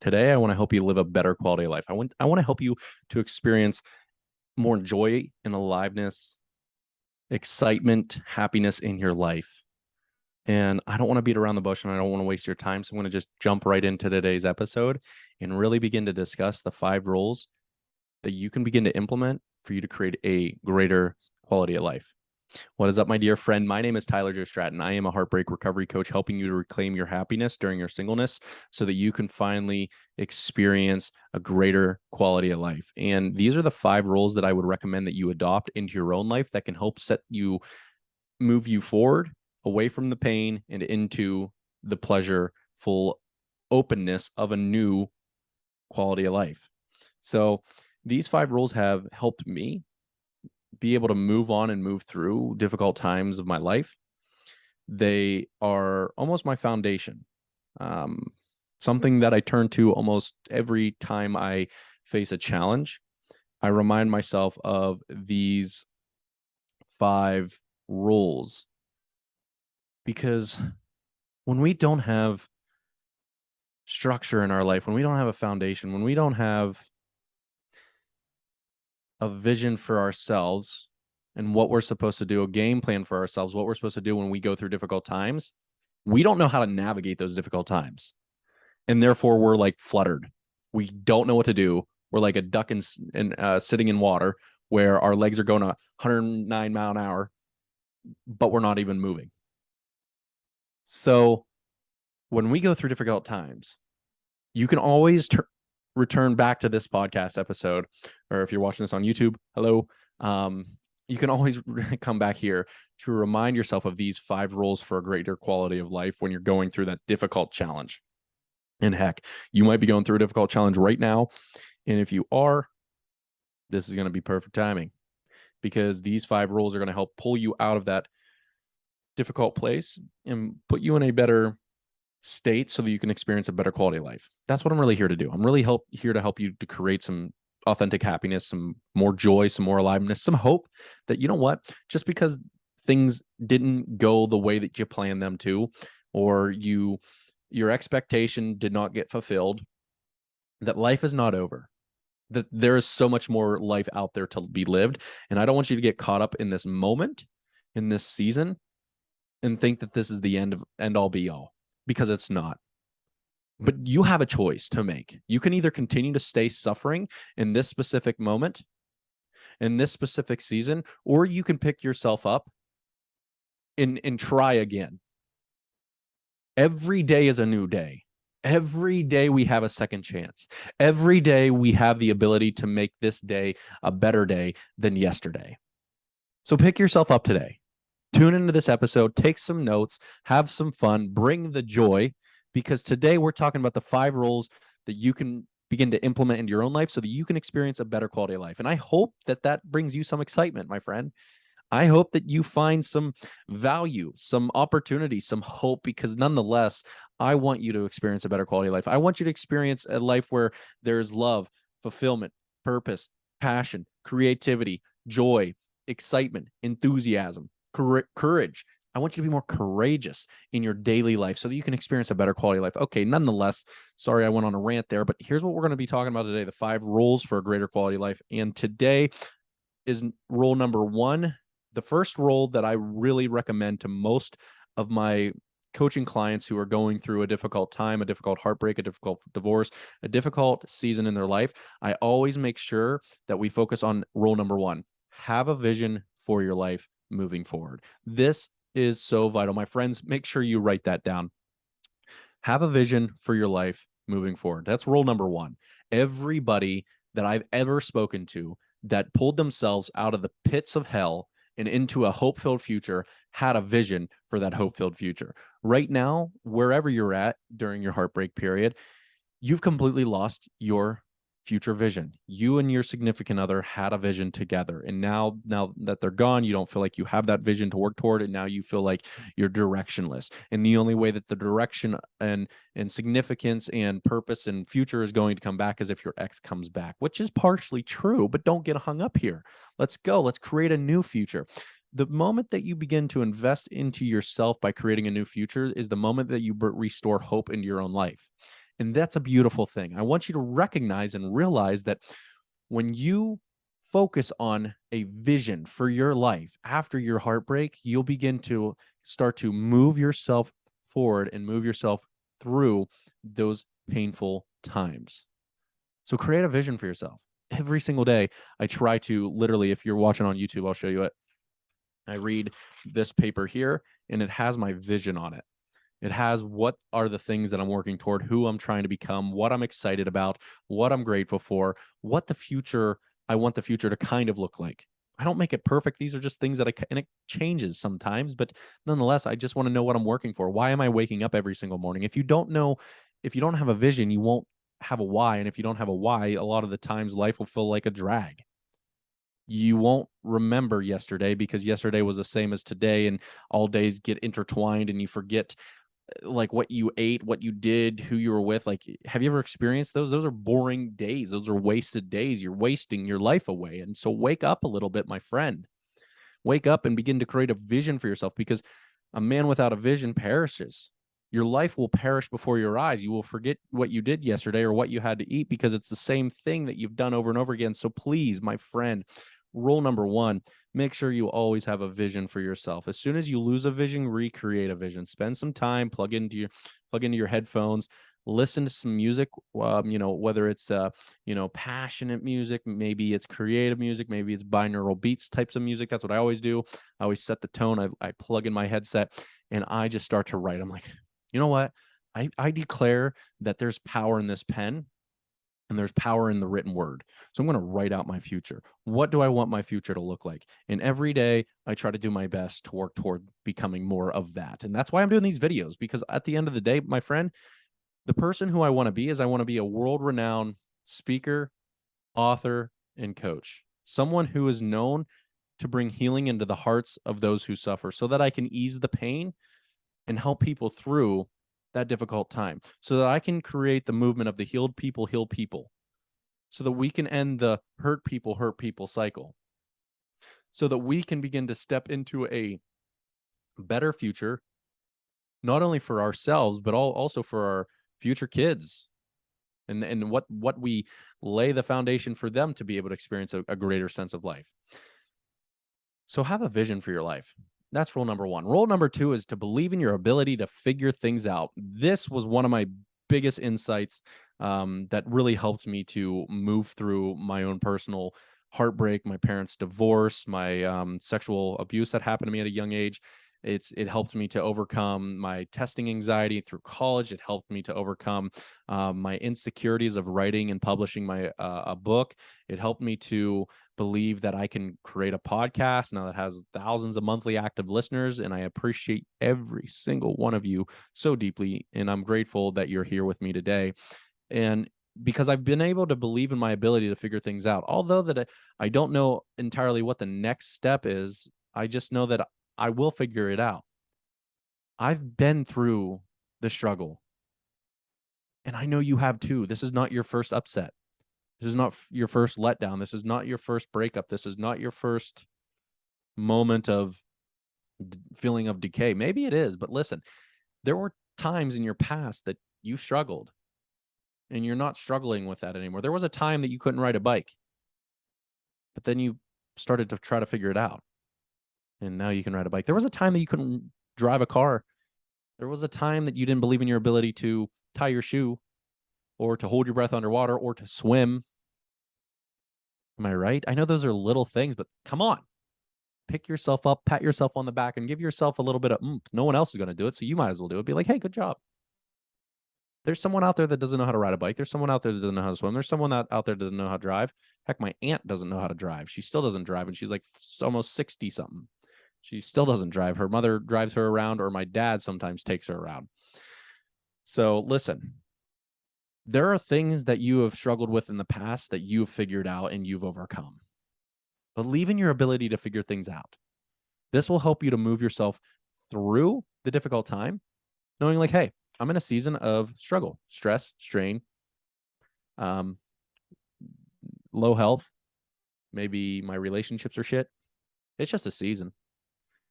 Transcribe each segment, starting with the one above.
Today, I want to help you live a better quality of life. I want to help you to experience more joy and aliveness, excitement, happiness in your life. And I don't want to beat around the bush and I don't want to waste your time. So I'm going to just jump right into today's episode and really begin to discuss the 5 rules that you can begin to implement for you to create a greater quality of life. What is up, my dear friend? My name is Tyler Joe Stratton. I am a heartbreak recovery coach helping you to reclaim your happiness during your singleness so that you can finally experience a greater quality of life. And these are the 5 rules that I would recommend that you adopt into your own life that can help move you forward away from the pain and into the pleasureful openness of a new quality of life. So these 5 rules have helped me be able to move on and move through difficult times of my life. They are almost my foundation, something that I turn to almost every time I face a challenge. I remind myself of these 5 rules because when we don't have structure in our life, when we don't have a foundation, when we don't have a vision for ourselves and what we're supposed to do, a game plan for ourselves, what we're supposed to do when we go through difficult times, we don't know how to navigate those difficult times. And therefore, we're like fluttered. We don't know what to do. We're like a duck sitting in water where our legs are going 109 mile an hour, but we're not even moving. So when we go through difficult times, you can always return back to this podcast episode, or if you're watching this on YouTube, hello. You can always come back here to remind yourself of these 5 rules for a greater quality of life when you're going through that difficult challenge. And heck, you might be going through a difficult challenge right now. And if you are, this is going to be perfect timing because these 5 rules are going to help pull you out of that difficult place and put you in a better state so that you can experience a better quality of life. That's what I'm really here to do. I'm really here to help you to create some authentic happiness, some more joy, some more aliveness, some hope that, you know what, just because things didn't go the way that you planned them to, or your expectation did not get fulfilled, that life is not over, that there is so much more life out there to be lived. And I don't want you to get caught up in this moment, in this season, and think that this is the end all be all, because it's not. But you have a choice to make. You can either continue to stay suffering in this specific moment, in this specific season, or you can pick yourself up and try again. Every day is a new day. Every day we have a second chance. Every day we have the ability to make this day a better day than yesterday. So pick yourself up today. Tune into this episode, take some notes, have some fun, bring the joy, because today we're talking about the 5 rules that you can begin to implement into your own life so that you can experience a better quality of life. And I hope that that brings you some excitement, my friend. I hope that you find some value, some opportunity, some hope, because nonetheless, I want you to experience a better quality of life. I want you to experience a life where there's love, fulfillment, purpose, passion, creativity, joy, excitement, enthusiasm, courage. I want you to be more courageous in your daily life so that you can experience a better quality of life. Okay, nonetheless, sorry I went on a rant there, but here's what we're going to be talking about today, the 5 rules for a greater quality of life. And today is rule number 1. The first rule that I really recommend to most of my coaching clients who are going through a difficult time, a difficult heartbreak, a difficult divorce, a difficult season in their life, I always make sure that we focus on rule number 1. Have a vision for your life moving forward. This is so vital. My friends, make sure you write that down. Have a vision for your life moving forward. That's rule number 1. Everybody that I've ever spoken to that pulled themselves out of the pits of hell and into a hope-filled future had a vision for that hope-filled future. Right now, wherever you're at during your heartbreak period, you've completely lost your future vision. You and your significant other had a vision together. And now that they're gone, you don't feel like you have that vision to work toward. And now you feel like you're directionless. And the only way that the direction and significance and purpose and future is going to come back is if your ex comes back, which is partially true, but don't get hung up here. Let's go. Let's create a new future. The moment that you begin to invest into yourself by creating a new future is the moment that you restore hope into your own life. And that's a beautiful thing. I want you to recognize and realize that when you focus on a vision for your life after your heartbreak, you'll begin to start to move yourself forward and move yourself through those painful times. So create a vision for yourself. Every single day, I try to literally, if you're watching on YouTube, I'll show you it. I read this paper here, and it has my vision on it. It has what are the things that I'm working toward, who I'm trying to become, what I'm excited about, what I'm grateful for, what the future, I want the future to kind of look like. I don't make it perfect. These are just things that and it changes sometimes, but nonetheless, I just want to know what I'm working for. Why am I waking up every single morning? If you don't know, if you don't have a vision, you won't have a why. And if you don't have a why, a lot of the times life will feel like a drag. You won't remember yesterday because yesterday was the same as today, and all days get intertwined and you forget like what you ate, what you did, who you were with. Like, have you ever experienced those? Those are boring days. Those are wasted days. You're wasting your life away. And so wake up a little bit, my friend. Wake up and begin to create a vision for yourself, because a man without a vision perishes. Your life will perish before your eyes. You will forget what you did yesterday or what you had to eat, because it's the same thing that you've done over and over again. So please, my friend, rule number one, make sure you always have a vision for yourself. As soon as you lose a vision, recreate a vision. Spend some time, plug into your headphones, listen to some music, whether it's passionate music, maybe it's creative music, maybe it's binaural beats types of music. That's what I always do. I always set the tone. I plug in my headset and I just start to write. I'm like, you know what? I declare that there's power in this pen and there's power in the written word. So I'm going to write out my future. What do I want my future to look like? And every day I try to do my best to work toward becoming more of that. And that's why I'm doing these videos, because at the end of the day, my friend, the person who I want to be is I want to be a world-renowned speaker, author, and coach. Someone who is known to bring healing into the hearts of those who suffer, so that I can ease the pain and help people through that difficult time, so that I can create the movement of the healed people heal people, so that we can end the hurt people cycle, so that we can begin to step into a better future, not only for ourselves, but also for our future kids, and what we lay the foundation for them to be able to experience a greater sense of life. So have a vision for your life. That's rule number one. Rule number two is to believe in your ability to figure things out. This was one of my biggest insights that really helped me to move through my own personal heartbreak, my parents' divorce, my sexual abuse that happened to me at a young age. It helped me to overcome my testing anxiety through college. It helped me to overcome my insecurities of writing and publishing a book. It helped me to believe that I can create a podcast now that has thousands of monthly active listeners, and I appreciate every single one of you so deeply, and I'm grateful that you're here with me today. And because I've been able to believe in my ability to figure things out, although that I don't know entirely what the next step is, I just know that I will figure it out. I've been through the struggle, and I know you have too. This is not your first upset. This is not your first letdown. This is not your first breakup. This is not your first moment of feeling of decay. Maybe it is, but listen, there were times in your past that you struggled, and you're not struggling with that anymore. There was a time that you couldn't ride a bike, but then you started to try to figure it out, and now you can ride a bike. There was a time that you couldn't drive a car. There was a time that you didn't believe in your ability to tie your shoe, or to hold your breath underwater, or to swim. Am I right? I know those are little things, but come on. Pick yourself up, pat yourself on the back, and give yourself a little bit of no one else is going to do it, so you might as well do it. Be like, hey, good job. There's someone out there that doesn't know how to ride a bike. There's someone out there that doesn't know how to swim. There's someone out there that doesn't know how to drive. Heck, my aunt doesn't know how to drive. She still doesn't drive, and she's like almost 60 something. She still doesn't drive. Her mother drives her around, or my dad sometimes takes her around. So listen, there are things that you have struggled with in the past that you've figured out and you've overcome. Believe in your ability to figure things out. This will help you to move yourself through the difficult time, knowing like, hey, I'm in a season of struggle, stress, strain, low health. Maybe my relationships are shit. It's just a season.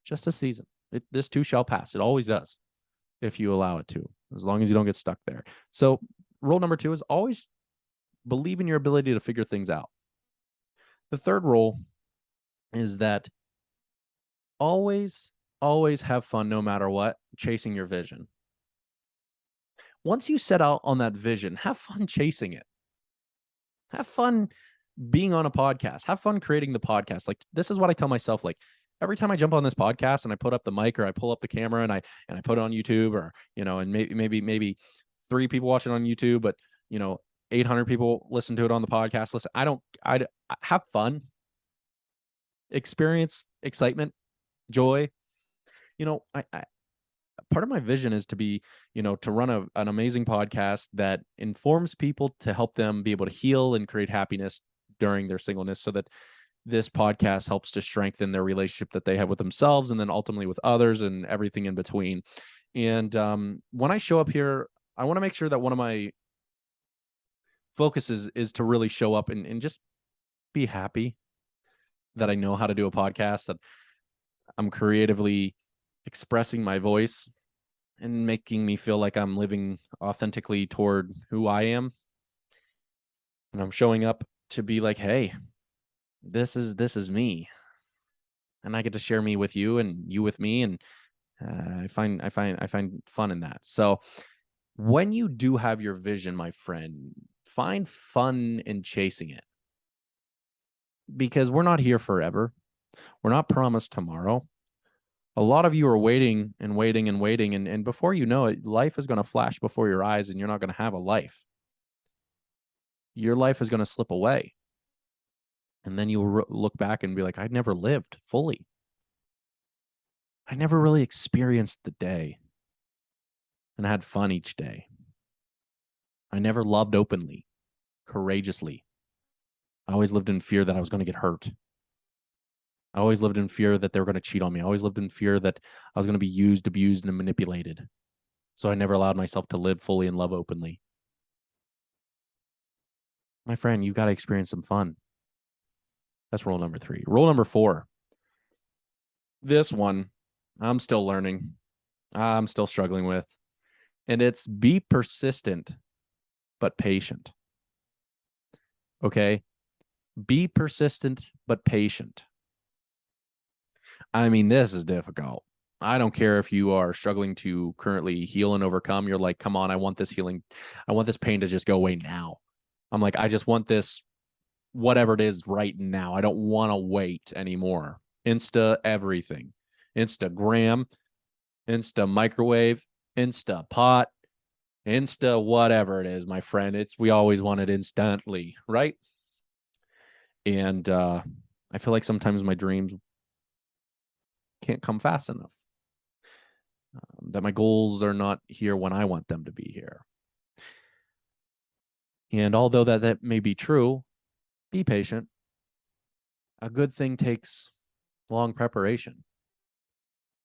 Just a season. This too shall pass. It always does, if you allow it to, as long as you don't get stuck there. So rule number 2 is always believe in your ability to figure things out. The third rule is that always, always have fun no matter what, chasing your vision. Once you set out on that vision, have fun chasing it. Have fun being on a podcast. Have fun creating the podcast. Like, this is what I tell myself. Like, every time I jump on this podcast and I put up the mic or I pull up the camera and I put it on YouTube, or and maybe 3 people watch it on YouTube, but 800 people listen to it on the podcast. Listen, I have fun, experience excitement, joy. I part of my vision is to be, to run an amazing podcast that informs people to help them be able to heal and create happiness during their singleness, so that this podcast helps to strengthen their relationship that they have with themselves and then ultimately with others and everything in between. And when I show up here, I want to make sure that one of my focuses is to really show up and just be happy that I know how to do a podcast, that I'm creatively expressing my voice and making me feel like I'm living authentically toward who I am. And I'm showing up to be like, hey, this is me. And I get to share me with you and you with me. And I find fun in that. So when you do have your vision, my friend, find fun in chasing it. Because we're not here forever. We're not promised tomorrow. A lot of you are waiting and waiting and waiting. And before you know it, life is going to flash before your eyes and you're not going to have a life. Your life is going to slip away. And then you'll look back and be like, I never lived fully. I never really experienced the day and had fun each day. I never loved openly, courageously. I always lived in fear that I was going to get hurt. I always lived in fear that they were going to cheat on me. I always lived in fear that I was going to be used, abused, and manipulated. So I never allowed myself to live fully and love openly. My friend, you got to experience some fun. That's rule number 3. Rule number 4. This one, I'm still learning. I'm still struggling with. And it's be persistent, but patient. Okay? Be persistent, but patient. I mean, this is difficult. I don't care if you are struggling to currently heal and overcome. You're like, come on, I want this healing. I want this pain to just go away now. I'm like, I just want this, whatever it is right now. I don't want to wait anymore. Insta everything. Instagram, Insta microwave, Insta pot, Insta whatever it is, my friend. We always want it instantly, right? And I feel like sometimes my dreams can't come fast enough. That my goals are not here when I want them to be here. And although that may be true, be patient. A good thing takes long preparation.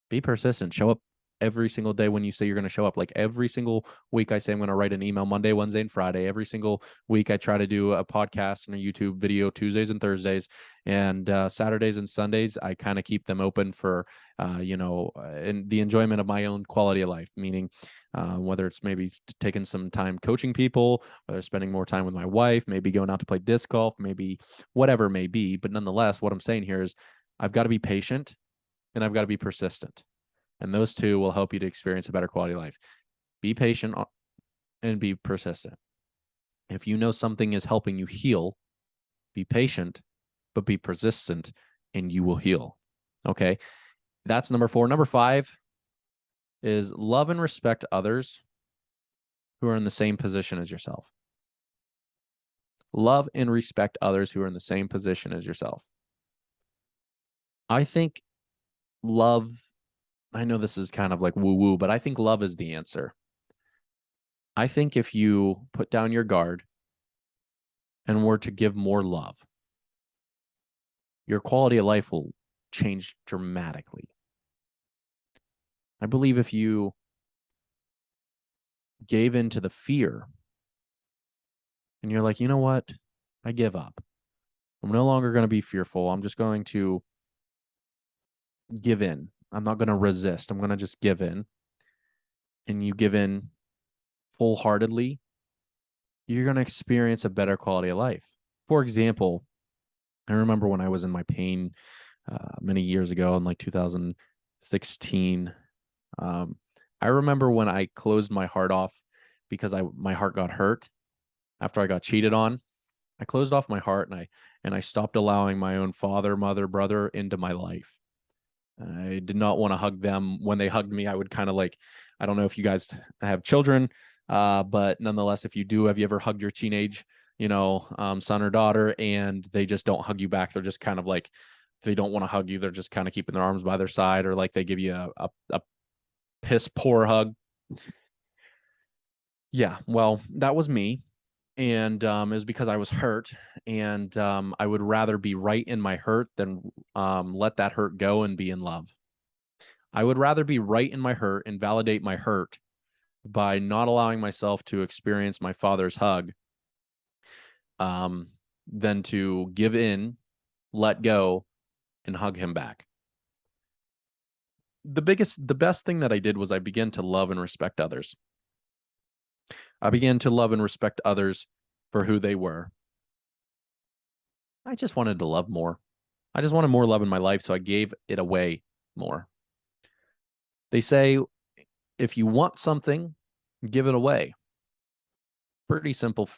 Be persistent. Show up every single day when you say you're going to show up. Like every single week, I say I'm going to write an email Monday, Wednesday, and Friday. Every single week, I try to do a podcast and a YouTube video Tuesdays and Thursdays, and Saturdays and Sundays. I kind of keep them open for, and the enjoyment of my own quality of life. Meaning, whether it's maybe taking some time coaching people, whether spending more time with my wife, maybe going out to play disc golf, maybe whatever it may be. But nonetheless, what I'm saying here is, I've got to be patient and I've got to be persistent. And those two will help you to experience a better quality of life. Be patient and be persistent. If you know something is helping you heal, be patient, but be persistent and you will heal. Okay. That's number 4. Number 5 is love and respect others who are in the same position as yourself. Love and respect others who are in the same position as yourself. I think love, I know this is kind of like woo-woo, but I think love is the answer. I think if you put down your guard and were to give more love, your quality of life will change dramatically. I believe if you gave in to the fear and you're like, you know what? I give up. I'm no longer going to be fearful. I'm just going to give in. I'm not going to resist. I'm going to just give in. And you give in full-heartedly, you're going to experience a better quality of life. For example, I remember when I was in my pain many years ago in like 2016. I remember when I closed my heart off because my heart got hurt after I got cheated on. I closed off my heart and I stopped allowing my own father, mother, brother into my life. I did not want to hug them. When they hugged me, I would kind of like, I don't know if you guys have children, but nonetheless, if you do, have you ever hugged your teenage, son or daughter, and they just don't hug you back? They're just kind of like, they don't want to hug you. They're just kind of keeping their arms by their side, or like they give you a piss poor hug. Yeah, well, that was me. And it was because I was hurt, and I would rather be right in my hurt than let that hurt go and be in love. I would rather be right in my hurt and validate my hurt by not allowing myself to experience my father's hug than to give in, let go, and hug him back. The best thing that I did was I began to love and respect others. I began to love and respect others for who they were. I just wanted to love more. I just wanted more love in my life, so I gave it away more. They say, if you want something, give it away. Pretty simple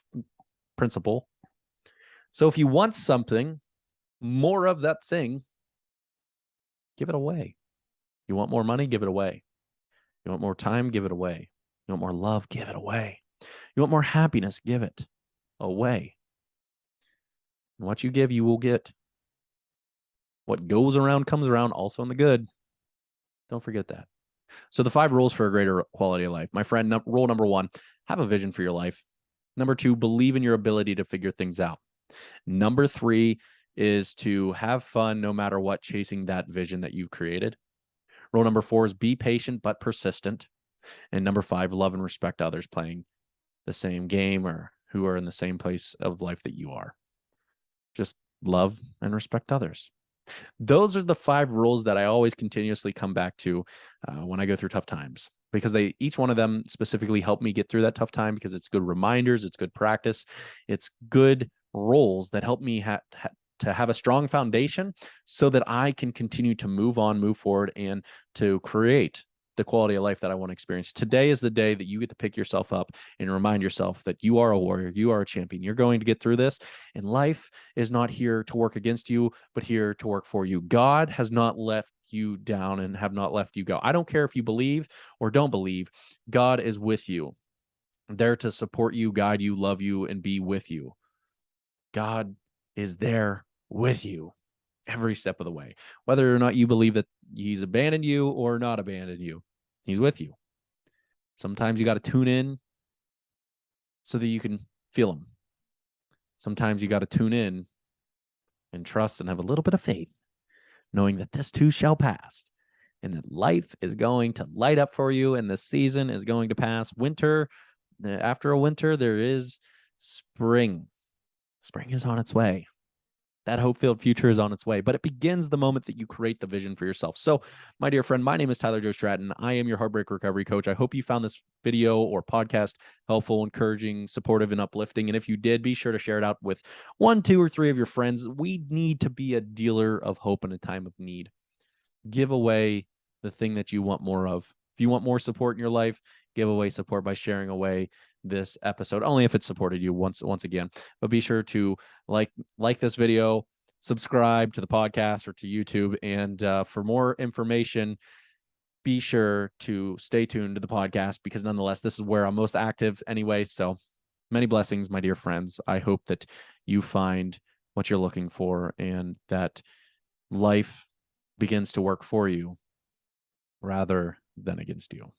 principle. So if you want something, more of that thing, give it away. You want more money? Give it away. You want more time? Give it away. You want more love? Give it away. You want more happiness? Give it away. And what you give, you will get. What goes around comes around, also in the good. Don't forget that. So the 5 rules for a greater quality of life. My friend, rule number 1, have a vision for your life. Number 2, believe in your ability to figure things out. Number 3 is to have fun no matter what, chasing that vision that you've created. Rule number 4 is be patient but persistent. And number 5, love and respect others playing the same game or who are in the same place of life that you are. Just love and respect others. Those are the 5 rules that I always continuously come back to when I go through tough times, because each one of them specifically help me get through that tough time, because it's good reminders, it's good practice, it's good rules that help me to have a strong foundation so that I can continue to move on, move forward, and to create the quality of life that I want to experience. Today is the day that you get to pick yourself up and remind yourself that you are a warrior, you are a champion, you're going to get through this, and life is not here to work against you, but here to work for you. God has not left you down and have not left you go. I don't care if you believe or don't believe, God is with you, there to support you, guide you, love you, and be with you. God is there with you every step of the way, whether or not you believe that he's abandoned you or not abandoned you. He's with you. Sometimes you got to tune in so that you can feel him. Sometimes you got to tune in and trust and have a little bit of faith, knowing that this too shall pass and that life is going to light up for you and the season is going to pass. Winter, after a winter, there is spring. Spring is on its way. That hope-filled future is on its way, but it begins the moment that you create the vision for yourself. So, my dear friend, my name is Tyler Joe Stratton. I am your heartbreak recovery coach. I hope you found this video or podcast helpful, encouraging, supportive, and uplifting. And if you did, be sure to share it out with 1, 2, or 3 of your friends. We need to be a dealer of hope in a time of need. Give away the thing that you want more of. If you want more support in your life, give away support by sharing away this episode, only if it supported you once again. But be sure to like this video, subscribe to the podcast or to YouTube, and for more information, be sure to stay tuned to the podcast, because nonetheless, this is where I'm most active anyway. So many blessings, my dear friends. I hope that you find what you're looking for and that life begins to work for you rather than against you.